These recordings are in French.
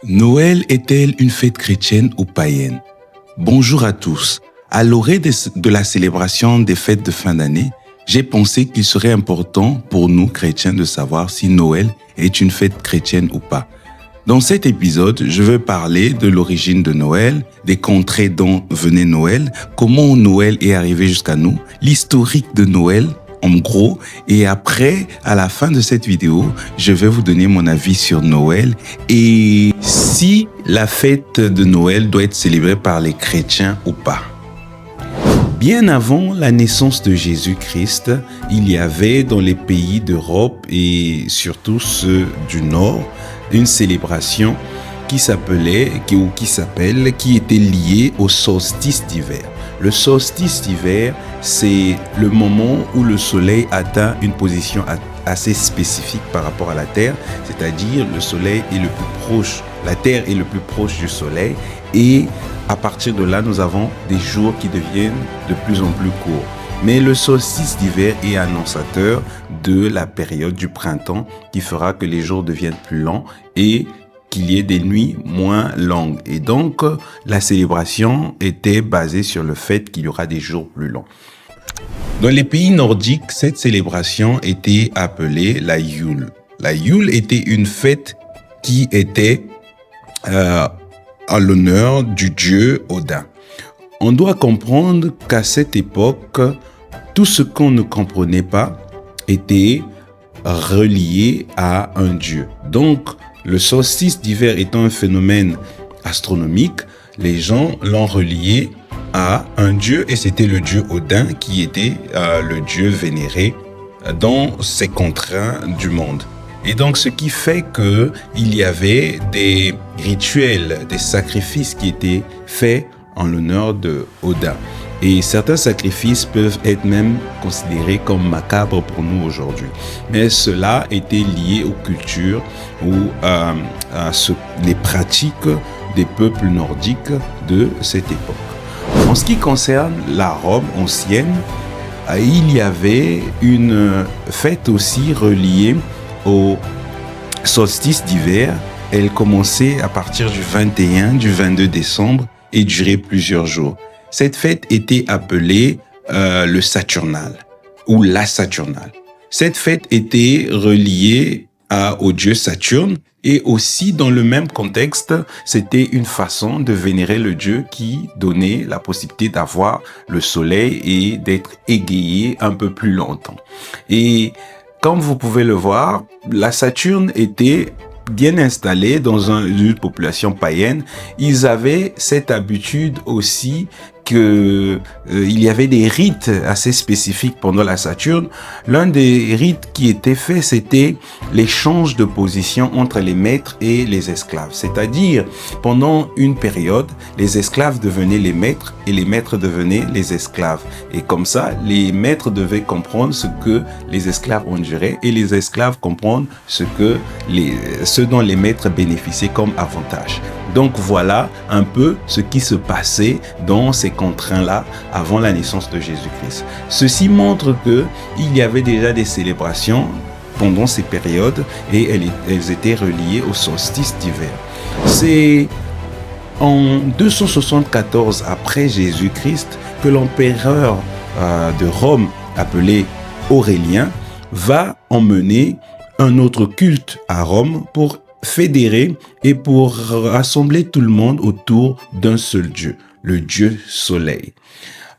Noël est-elle une fête chrétienne ou païenne? Bonjour à tous. À l'orée de la célébration des fêtes de fin d'année, j'ai pensé qu'il serait important pour nous chrétiens de savoir si Noël est une fête chrétienne ou pas. Dans cet épisode, je veux parler de l'origine de Noël, des contrées dont venait Noël, comment Noël est arrivé jusqu'à nous, l'historique de Noël, en gros, et après, à la fin de cette vidéo, je vais vous donner mon avis sur Noël et si la fête de Noël doit être célébrée par les chrétiens ou pas. Bien avant la naissance de Jésus-Christ, il y avait dans les pays d'Europe et surtout ceux du Nord, une célébration qui était liée au solstice d'hiver. Le solstice d'hiver, c'est le moment où le soleil atteint une position assez spécifique par rapport à la Terre, c'est-à-dire le soleil est le plus proche, la Terre est le plus proche du soleil et à partir de là, nous avons des jours qui deviennent de plus en plus courts. Mais le solstice d'hiver est annonçateur de la période du printemps qui fera que les jours deviennent plus longs et qu'il y ait des nuits moins longues. Et donc, la célébration était basée sur le fait qu'il y aura des jours plus longs. Dans les pays nordiques, cette célébration était appelée la Yule. La Yule était une fête qui était en l'honneur du dieu Odin. On doit comprendre qu'à cette époque, tout ce qu'on ne comprenait pas était relié à un dieu. Donc, le solstice d'hiver étant un phénomène astronomique, les gens l'ont relié à un dieu et c'était le dieu Odin qui était le dieu vénéré dans ces contraintes du monde. Et donc, ce qui fait qu'il y avait des rituels, des sacrifices qui étaient faits en l'honneur de Odin. Et certains sacrifices peuvent être même considérés comme macabres pour nous aujourd'hui. Mais cela était lié aux cultures ou les pratiques des peuples nordiques de cette époque. En ce qui concerne la Rome ancienne, il y avait une fête aussi reliée au solstice d'hiver. Elle commençait à partir du 21, du 22 décembre et durait plusieurs jours. Cette fête était appelée le Saturnal ou la Saturnale. Cette fête était reliée au dieu Saturne et aussi dans le même contexte, c'était une façon de vénérer le dieu qui donnait la possibilité d'avoir le soleil et d'être égayé un peu plus longtemps. Et comme vous pouvez le voir, la Saturne était bien installée dans une population païenne. Ils avaient cette habitude aussi qu'il y avait des rites assez spécifiques pendant la Saturne. L'un des rites qui était fait, c'était l'échange de position entre les maîtres et les esclaves. C'est-à-dire, pendant une période, les esclaves devenaient les maîtres et les maîtres devenaient les esclaves. Et comme ça, les maîtres devaient comprendre ce que les esclaves enduraient et les esclaves comprendre ce dont les maîtres bénéficiaient comme avantage. Donc voilà un peu ce qui se passait dans ces contraintes-là avant la naissance de Jésus-Christ. Ceci montre qu'il y avait déjà des célébrations pendant ces périodes et elles étaient reliées au solstice d'hiver. C'est en 274 après Jésus-Christ que l'empereur de Rome, appelé Aurélien, va emmener un autre culte à Rome pour fédérer et pour rassembler tout le monde autour d'un seul Dieu, le Dieu Soleil.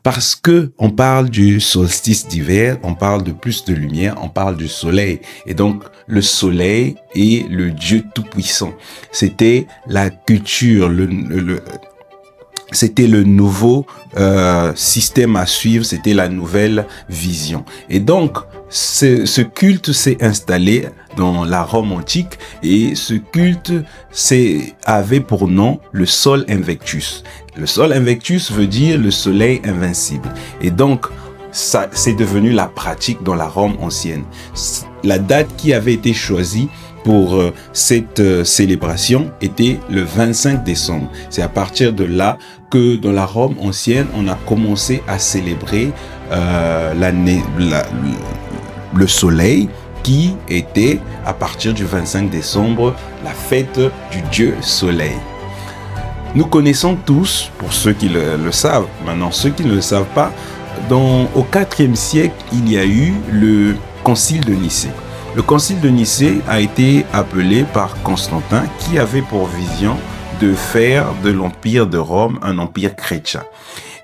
Parce que on parle du solstice d'hiver, on parle de plus de lumière, on parle du soleil. Et donc, le soleil est le Dieu tout-puissant. C'était la culture, c'était le nouveau système à suivre, c'était la nouvelle vision. Et donc, ce culte s'est installé dans la Rome antique et ce culte avait pour nom le Sol Invictus. Le Sol Invictus veut dire le soleil invincible. Et donc, ça, c'est devenu la pratique dans la Rome ancienne. La date qui avait été choisie pour cette célébration était le 25 décembre. C'est à partir de là que dans la Rome ancienne, on a commencé à célébrer le soleil qui était, à partir du 25 décembre, la fête du dieu soleil. Nous connaissons tous, pour ceux qui le savent, maintenant ceux qui ne le savent pas, au IVe siècle, il y a eu le concile de Nicée. Le concile de Nicée a été appelé par Constantin, qui avait pour vision de faire de l'empire de Rome un empire chrétien.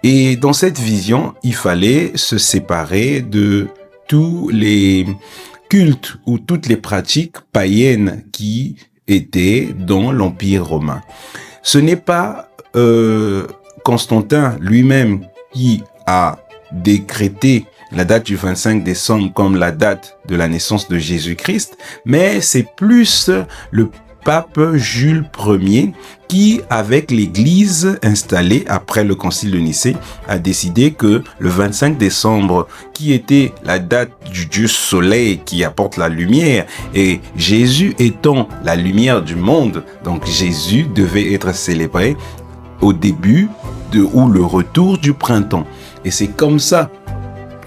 Et dans cette vision, il fallait se séparer de tous les cultes ou toutes les pratiques païennes qui étaient dans l'empire romain. Ce n'est pas Constantin lui-même qui a décrété la date du 25 décembre comme la date de la naissance de Jésus-Christ, mais c'est plus le pape Jules Ier qui, avec l'église installée après le concile de Nicée, a décidé que le 25 décembre, qui était la date du dieu soleil qui apporte la lumière, et Jésus étant la lumière du monde, donc Jésus devait être célébré au début ou le retour du printemps. Et c'est comme ça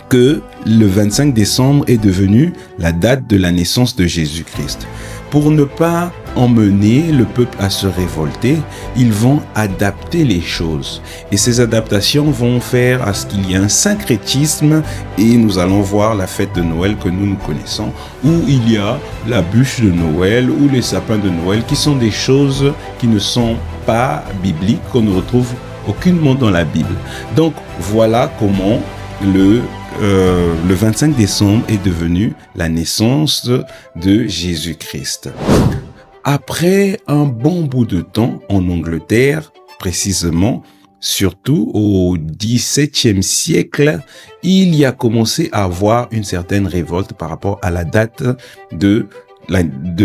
que le 25 décembre est devenu la date de la naissance de Jésus-Christ. Pour ne pas emmener le peuple à se révolter, ils vont adapter les choses. Et ces adaptations vont faire à ce qu'il y ait un syncrétisme, et nous allons voir la fête de Noël que nous connaissons, où il y a la bûche de Noël ou les sapins de Noël, qui sont des choses qui ne sont pas bibliques, qu'on ne retrouve aucunement dans la Bible. Donc voilà comment le 25 décembre est devenu la naissance de Jésus-Christ. Après un bon bout de temps en Angleterre, précisément, surtout au XVIIe siècle, il y a commencé à avoir une certaine révolte par rapport à la date de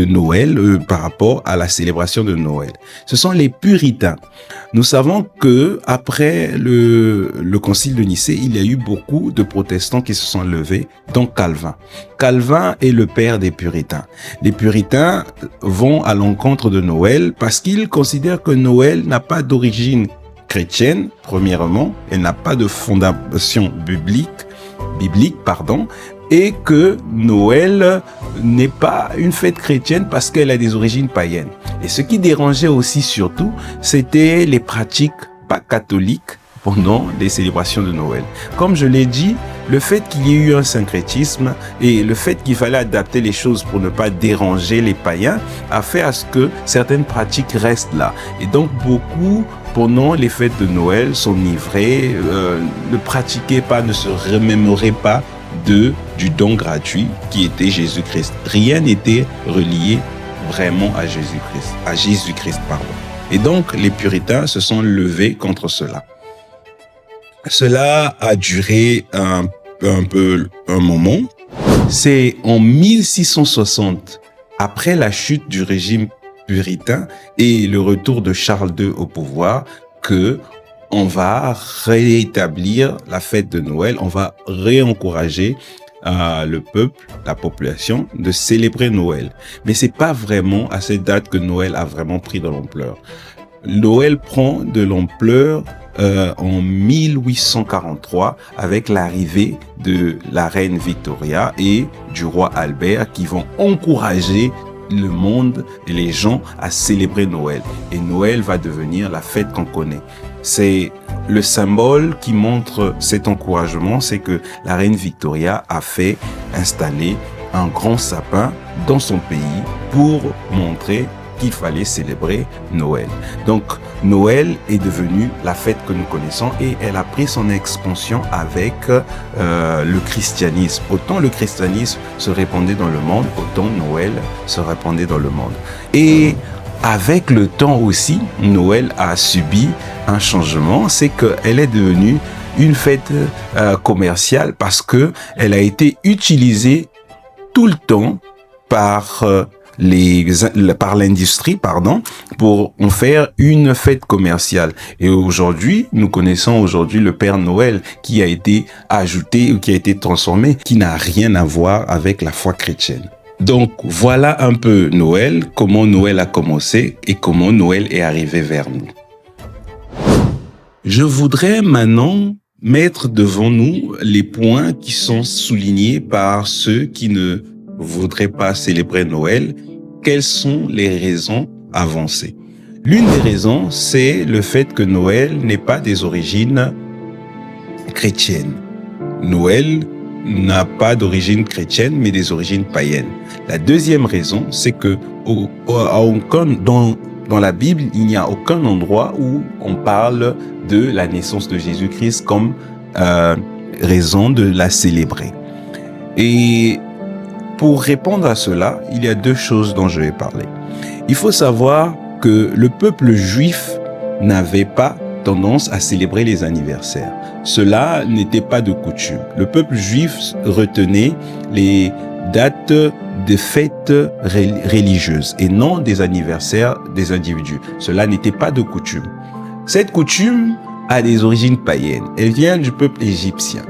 Noël, par rapport à la célébration de Noël. Ce sont les puritains. Nous savons que après le concile de Nicée, il y a eu beaucoup de protestants qui se sont levés, dont Calvin. Calvin est le père des puritains. Les puritains vont à l'encontre de Noël parce qu'ils considèrent que Noël n'a pas d'origine chrétienne, premièrement, elle n'a pas de fondation biblique, et que Noël n'est pas une fête chrétienne parce qu'elle a des origines païennes. Et ce qui dérangeait aussi surtout, c'était les pratiques pas catholiques pendant les célébrations de Noël. Comme je l'ai dit, le fait qu'il y ait eu un syncrétisme et le fait qu'il fallait adapter les choses pour ne pas déranger les païens a fait à ce que certaines pratiques restent là. Et donc beaucoup, pendant les fêtes de Noël, s'enivrés, ne pratiquaient pas, ne se remémoraient pas du don gratuit qui était Jésus-Christ. Rien n'était relié vraiment à Jésus-Christ. Et donc, les puritains se sont levés contre cela. Cela a duré un moment. C'est en 1660, après la chute du régime puritain et le retour de Charles II au pouvoir, que on va rétablir la fête de Noël, on va réencourager le peuple, la population, de célébrer Noël. Mais c'est pas vraiment à cette date que Noël a vraiment pris de l'ampleur. Noël prend de l'ampleur en 1843 avec l'arrivée de la reine Victoria et du roi Albert qui vont encourager le monde et les gens à célébrer Noël. Et Noël va devenir la fête qu'on connaît. C'est le symbole qui montre cet encouragement, c'est que la reine Victoria a fait installer un grand sapin dans son pays pour montrer qu'il fallait célébrer Noël. Donc Noël est devenu la fête que nous connaissons et elle a pris son expansion avec le christianisme. Autant le christianisme se répandait dans le monde, autant Noël se répandait dans le monde. Et avec le temps aussi, Noël a subi un changement, c'est qu'elle est devenue une fête commerciale parce que elle a été utilisée tout le temps par l'industrie, pour en faire une fête commerciale. Et aujourd'hui, nous connaissons aujourd'hui le Père Noël qui a été ajouté ou qui a été transformé, qui n'a rien à voir avec la foi chrétienne. Donc voilà un peu Noël, comment Noël a commencé et comment Noël est arrivé vers nous. Je voudrais maintenant mettre devant nous les points qui sont soulignés par ceux qui ne voudraient pas célébrer Noël, quelles sont les raisons avancées? L'une des raisons, c'est le fait que Noël n'est pas des origines chrétiennes. Noël n'a pas d'origine chrétienne, mais des origines païennes. La deuxième raison, c'est que dans la Bible, il n'y a aucun endroit où on parle de la naissance de Jésus-Christ comme raison de la célébrer. Et pour répondre à cela, il y a deux choses dont je vais parler. Il faut savoir que le peuple juif n'avait pas tendance à célébrer les anniversaires. Cela n'était pas de coutume. Le peuple juif retenait les dates de fêtes religieuses et non des anniversaires des individus. Cela n'était pas de coutume. Cette coutume a des origines païennes. Elle vient du peuple égyptien.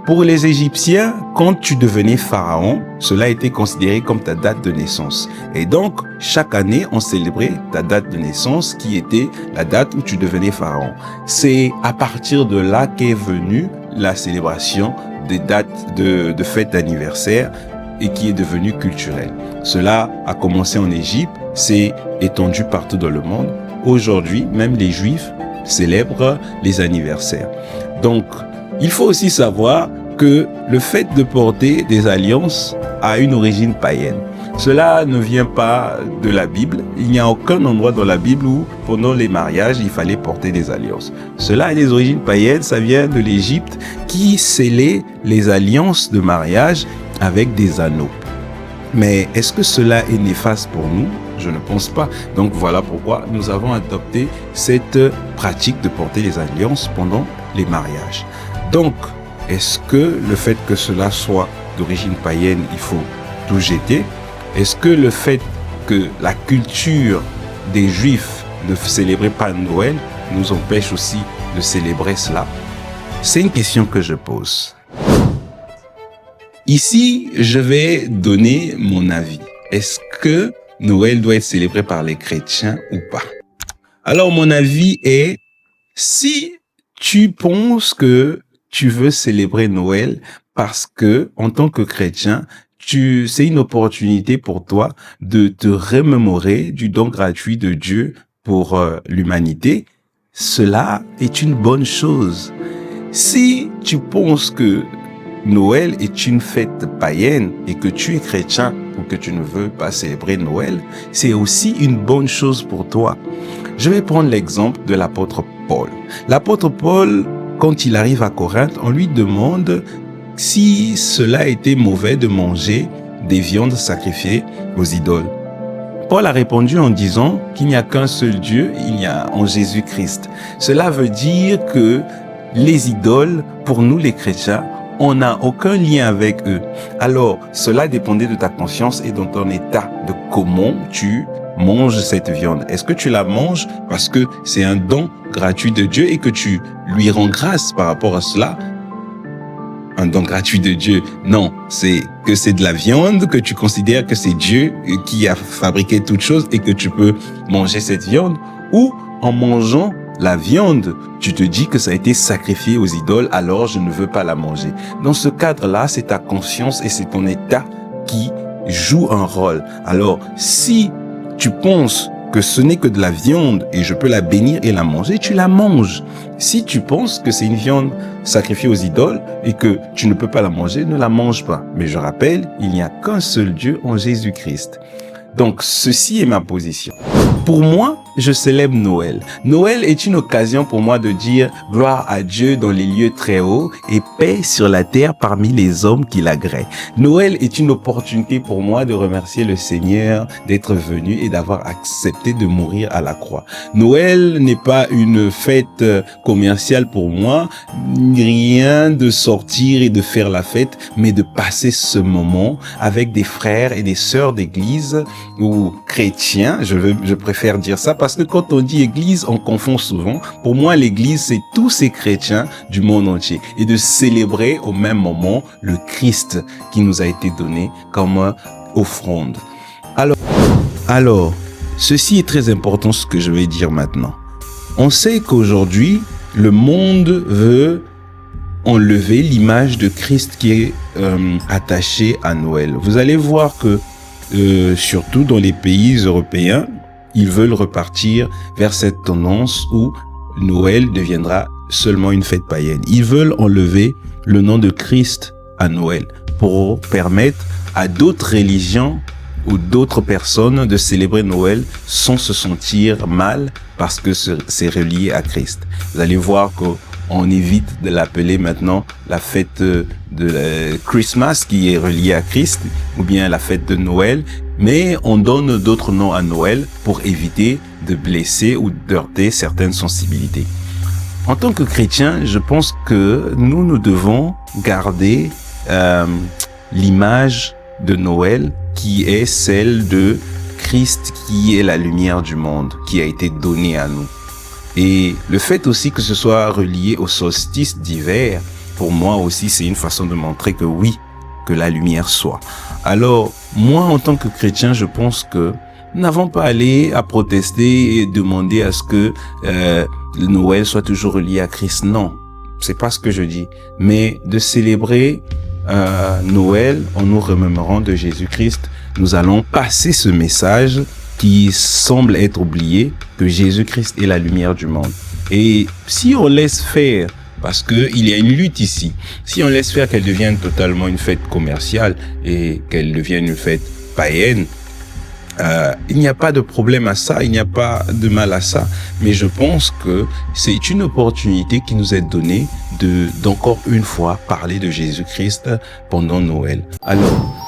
Pour les Égyptiens, quand tu devenais pharaon, cela était considéré comme ta date de naissance. Et donc, chaque année, on célébrait ta date de naissance qui était la date où tu devenais pharaon. C'est à partir de là qu'est venue la célébration des dates de fêtes d'anniversaire et qui est devenue culturelle. Cela a commencé en Égypte, c'est étendu partout dans le monde. Aujourd'hui, même les Juifs célèbrent les anniversaires. Donc, il faut aussi savoir que le fait de porter des alliances a une origine païenne. Cela ne vient pas de la Bible. Il n'y a aucun endroit dans la Bible où, pendant les mariages, il fallait porter des alliances. Cela a des origines païennes, ça vient de l'Égypte qui scellait les alliances de mariage avec des anneaux. Mais est-ce que cela est néfaste pour nous? Je ne pense pas. Donc voilà pourquoi nous avons adopté cette pratique de porter les alliances pendant les mariages. Donc, est-ce que le fait que cela soit d'origine païenne, il faut tout jeter? Est-ce que le fait que la culture des Juifs ne célébrait pas Noël nous empêche aussi de célébrer cela? C'est une question que je pose. Ici, je vais donner mon avis. Est-ce que Noël doit être célébré par les chrétiens ou pas? Alors, mon avis est, si tu penses que tu veux célébrer Noël parce que, en tant que chrétien, c'est une opportunité pour toi de te remémorer du don gratuit de Dieu pour l'humanité, cela est une bonne chose. Si tu penses que Noël est une fête païenne et que tu es chrétien ou que tu ne veux pas célébrer Noël, c'est aussi une bonne chose pour toi. Je vais prendre l'exemple de l'apôtre Paul. L'apôtre Paul, quand il arrive à Corinthe, on lui demande si cela était mauvais de manger des viandes sacrifiées aux idoles. Paul a répondu en disant qu'il n'y a qu'un seul Dieu, il y a en Jésus-Christ. Cela veut dire que les idoles, pour nous les chrétiens, on n'a aucun lien avec eux. Alors, cela dépendait de ta conscience et de ton état, de comment tu manges cette viande. Est-ce que tu la manges parce que c'est un don gratuit de Dieu et que tu lui rends grâce par rapport à cela? Un don gratuit de Dieu, non, c'est que c'est de la viande, que tu considères que c'est Dieu qui a fabriqué toute chose et que tu peux manger cette viande, ou en mangeant la viande, tu te dis que ça a été sacrifié aux idoles, alors je ne veux pas la manger. Dans ce cadre-là, c'est ta conscience et c'est ton état qui joue un rôle. Alors, si tu penses que ce n'est que de la viande et je peux la bénir et la manger, tu la manges. Si tu penses que c'est une viande sacrifiée aux idoles et que tu ne peux pas la manger, ne la mange pas. Mais je rappelle, il n'y a qu'un seul Dieu en Jésus-Christ. Donc, ceci est ma position. Pour moi, je célèbre Noël. Noël est une occasion pour moi de dire gloire à Dieu dans les lieux très hauts et paix sur la terre parmi les hommes qui l'agréent. Noël est une opportunité pour moi de remercier le Seigneur d'être venu et d'avoir accepté de mourir à la croix. Noël n'est pas une fête commerciale pour moi, rien de sortir et de faire la fête, mais de passer ce moment avec des frères et des sœurs d'église ou chrétiens, je préfère dire ça parce que quand on dit église, on confond souvent. Pour moi, l'église, c'est tous ces chrétiens du monde entier et de célébrer au même moment le Christ qui nous a été donné comme offrande. Alors, ceci est très important ce que je vais dire maintenant. On sait qu'aujourd'hui, le monde veut enlever l'image de Christ qui est attachée à Noël. Vous allez voir que, surtout dans les pays européens, ils veulent repartir vers cette tendance où Noël deviendra seulement une fête païenne. Ils veulent enlever le nom de Christ à Noël pour permettre à d'autres religions ou d'autres personnes de célébrer Noël sans se sentir mal parce que c'est relié à Christ. Vous allez voir qu'on évite de l'appeler maintenant la fête de Christmas qui est reliée à Christ ou bien la fête de Noël, mais on donne d'autres noms à Noël pour éviter de blesser ou d'heurter certaines sensibilités. En tant que chrétien, je pense que nous devons garder l'image de Noël qui est celle de Christ qui est la lumière du monde, qui a été donnée à nous. Et le fait aussi que ce soit relié au solstice d'hiver, pour moi aussi, c'est une façon de montrer que oui, que la lumière soit. Alors, moi, en tant que chrétien, je pense que nous n'avons pas à aller à protester et demander à ce que Noël soit toujours relié à Christ. Non, c'est pas ce que je dis. Mais de célébrer Noël en nous remémorant de Jésus-Christ, nous allons passer ce message qui semble être oublié, que Jésus-Christ est la lumière du monde. Et si on laisse faire, parce que il y a une lutte ici, si on laisse faire qu'elle devienne totalement une fête commerciale et qu'elle devienne une fête païenne, il n'y a pas de problème à ça, il n'y a pas de mal à ça, mais je pense que c'est une opportunité qui nous est donnée d'encore une fois parler de Jésus-Christ pendant Noël. Alors,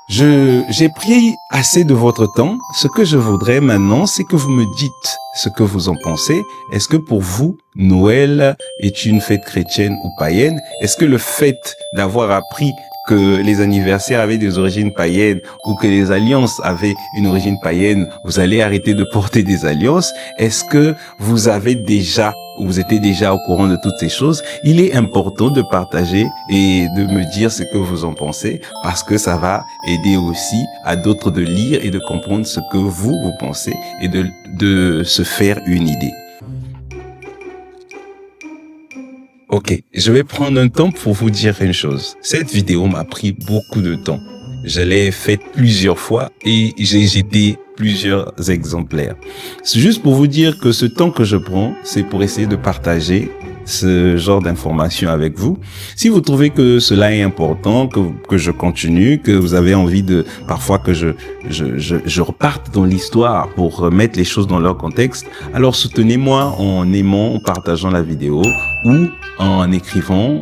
j'ai pris assez de votre temps. Ce que je voudrais maintenant, c'est que vous me dites ce que vous en pensez. Est-ce que pour vous, Noël est une fête chrétienne ou païenne? Est-ce que le fait d'avoir appris que les anniversaires avaient des origines païennes ou que les alliances avaient une origine païenne, vous allez arrêter de porter des alliances? Est-ce que vous étiez déjà au courant de toutes ces choses? Il est important de partager et de me dire ce que vous en pensez parce que ça va aider aussi à d'autres de lire et de comprendre ce que vous pensez et de se faire une idée. Ok, je vais prendre un temps pour vous dire une chose. Cette vidéo m'a pris beaucoup de temps. Je l'ai faite plusieurs fois et j'ai jeté plusieurs exemplaires. C'est juste pour vous dire que ce temps que je prends, c'est pour essayer de partager ce genre d'informations avec vous. Si vous trouvez que cela est important, que je continue, que vous avez envie parfois que je reparte dans l'histoire pour remettre les choses dans leur contexte, alors soutenez-moi en aimant, en partageant la vidéo ou en écrivant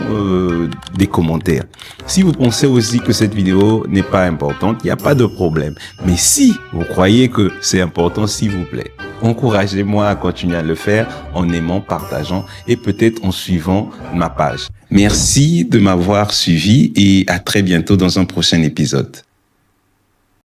des commentaires. Si vous pensez aussi que cette vidéo n'est pas importante, il n'y a pas de problème. Mais si vous croyez que c'est important, s'il vous plaît, encouragez-moi à continuer à le faire en aimant, partageant et peut-être en suivant ma page. Merci de m'avoir suivi et à très bientôt dans un prochain épisode.